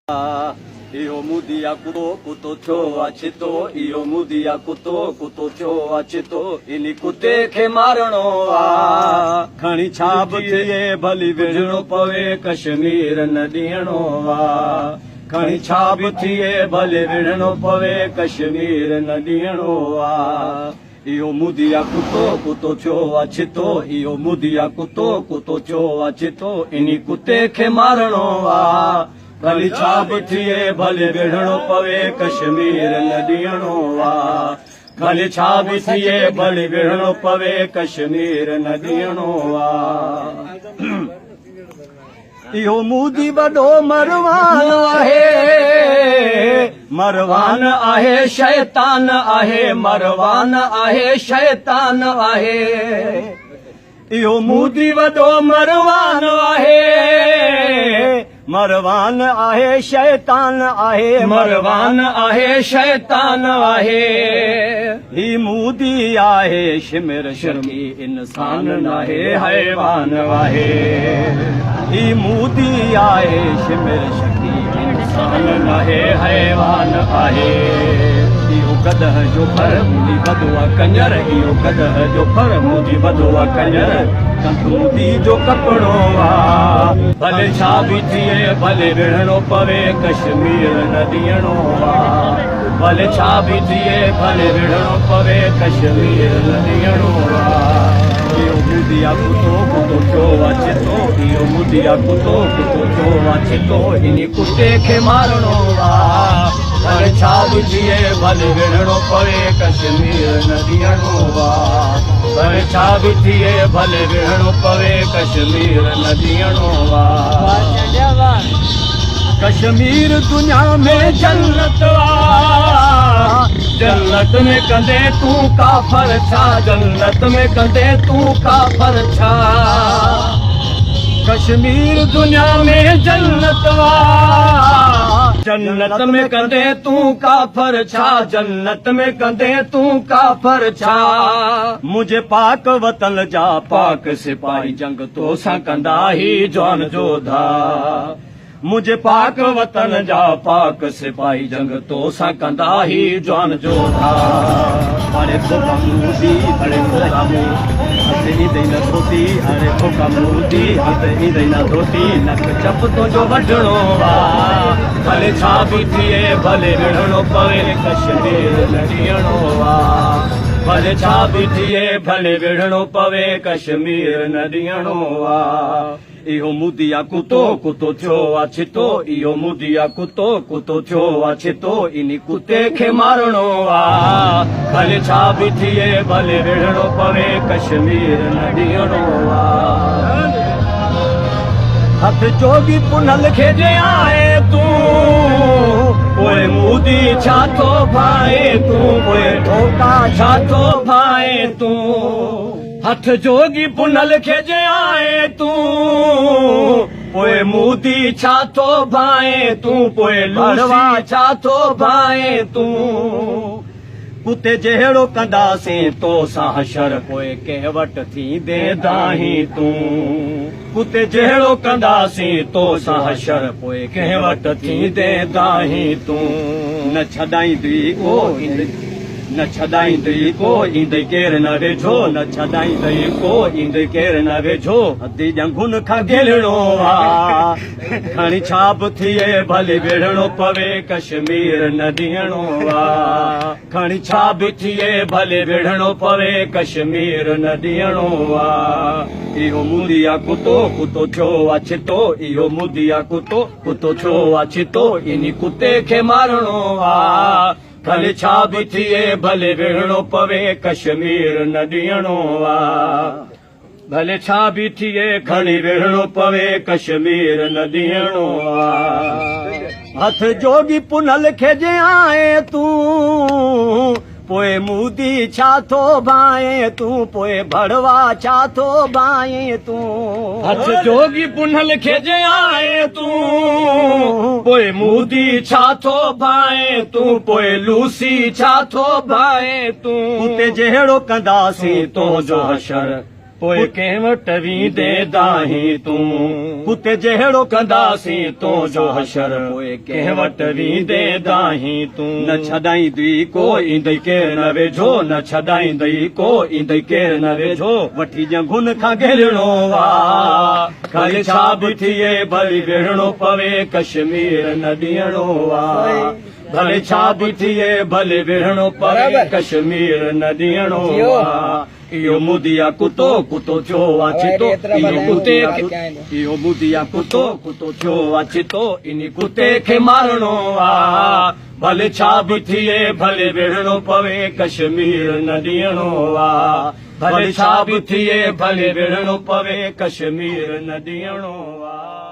Io mudia kuto cho achito io mudia kuto cho achito ini kute ke marano a khani chap thiye bali vižno pave kashmir nadiano a khani chap thiye bali vižno pave kashmir nadiano a io mudia kuto cho achito io mudia kuto cho achito ini kute ke marano a भली छाप थिए भले विढ़णो पवे कश्मीर नदियणो वा भली छाप थिए भले विढ़णो पवे कश्मीर नदियणो वा इहो मोदी वॾो मरवान आहे मरवान आहे शैतान आहे मरवान आहे शैतान आहे इहो मोदी वॾो मरवान आहे मरवान आहे शैतान आहे मरवान आहे शैतान आहे ही मोदी आहे शिमिर शर्मी इंसान नाहे हैवान आहे ही मोदी आहे शिमिर शर्मी इंसान नाहे हैवान आहे इहो गदह जो फर मुंहिंजी बदुआ कंजर इहो गदह जो फर मुंहिंजी बदुआ कंजर कंदूदी जो कपिड़ो आहे भले छा बि थिए भले विढ़णो पवे कश्मीर नदियणो आहे भले छा बि थिए भले विढ़णो पवे कश्मीर नदियणो आहे इहो मुदिया कुतो छो अचे थो इहो मुदिया कुतो छो अचे थो इन कुते खे मारणो आहे भले छा बि थिए भले विढ़णो पवे कश्मीर नदियणो आहे भले छा बि थिए भले विढ़णो पवे कश्मीर नदियणो आहे कश्मीर दुनिया में जन्नत जन्नत में कंदे तू काफर छा जन्नत में कंदे तू काफर छा कश्मीर दुनिया में जन्नत जन्नत में कंदे तू काफर छा जन्नत में कंदे तू काफर छा मुझे पाक वतन जा पाक सिपाही जंग तो सा कंदा ही जवान जोधा मुझे पाक वतन जा पाक सिपाही जंग तो सा कंदा ही जवान जोधा अरे फोका मोदी अरे फोका मोदी हथ ईंदई न धोती अरे फोका मोदी हथ ईंदई न धोती नक चप तो जो वढणो आहे भले छा बि थिए भले विढ़णो पवे कश्मीर नदियणो आहे भले छा बि थिए भले विढ़णो पवे कश्मीर नदियणो आहे इहो मुदिया कुतो थियो आहे छितो इहो मुदिया कुतो थियो आहे छितो इन कुते खे मारणो आहे भले छा बि थिए भले विढ़णो पवे कश्मीर नदियणो आहे हथ जोगी पुनल खे जे आए तूं पोइ मोदी छा थो भाए तूं पोइ ढोका छा थो भाए तूं हथ जोगी पुनल खे जे आए तूं पोइ मोदी छा थो भाए तूं पोइ लड़वा छा थो भाए तूं कुते जहिड़ो कंदासीं तो सां हशर पोइ कंहिं वटि थींदे दाहीं तूं कुते जहिड़ो कंदासीं तो सां हशर पोइ कंहिं वटि थींदे दाहीं तूं न छॾाईंदी को न छॾाईंदई को ईंदई केरु न वेझो न छॾाईंदई को ईंदई केरु न वेझो अधी ॼंगुनि खां गिलणो आहे खणी छा बि थिए भले विढ़णो पवे कश्मीर नदियणो आहे खणी छा बि थिए भले विढ़णो पवे कश्मीर नदियणो आहे इहो मुदिया कुतो थियो आहे छितो इहो मुदिया कुतो थियो आहे छितो इन कुते खे मारणो आहे भले छा बि थिए भले विढ़णो पवे कश्मीर नदियणो आहे भले छा बि थिए खणी विढ़णो पवे कश्मीर नदियणो आहे हथ जोगी पुनल खे जे आए तूं पोइ मोदी छा थो भाए तूं पोइ भड़वा छा थो भाए तूं हथ जोगी पुनल खे जे आए तूं पोइ मोदी छा थो भाए तूं पोइ लूसी छा थो भाए तूं कुते जहिड़ो कंदासीं तो जो हशर पोइ कंहिं वटि वेंदे दाहीं तूं कुते जहिड़ो कंदासीं तो जो हशर पोइ कंहिं वटि वेंदे दाहीं तूं न छॾाईंदी को ईंदई केर न वेझो न छॾाईंदई को ईंदई केर न वेझो वठी जंगुन खां घेरणो आ खल छा बि थिए भली विढ़णो पवे कश्मीर न ॾियणो आ भले छा बि थिए भले विढ़णो पवे कश्मीर न ॾियणो आ इहो मुदिया कुतो कुतो थियो आहे चितो इहो कुते इहो मुदिया कुतो कुतो थियो आहे चितो इन कुते खे मारणो आ भले छा बि थिए भले विढ़णो पवे कश्मीर न ॾियणो आ भले छा बि थिए भले विढ़णो पवे कश्मीर न ॾियणो आ।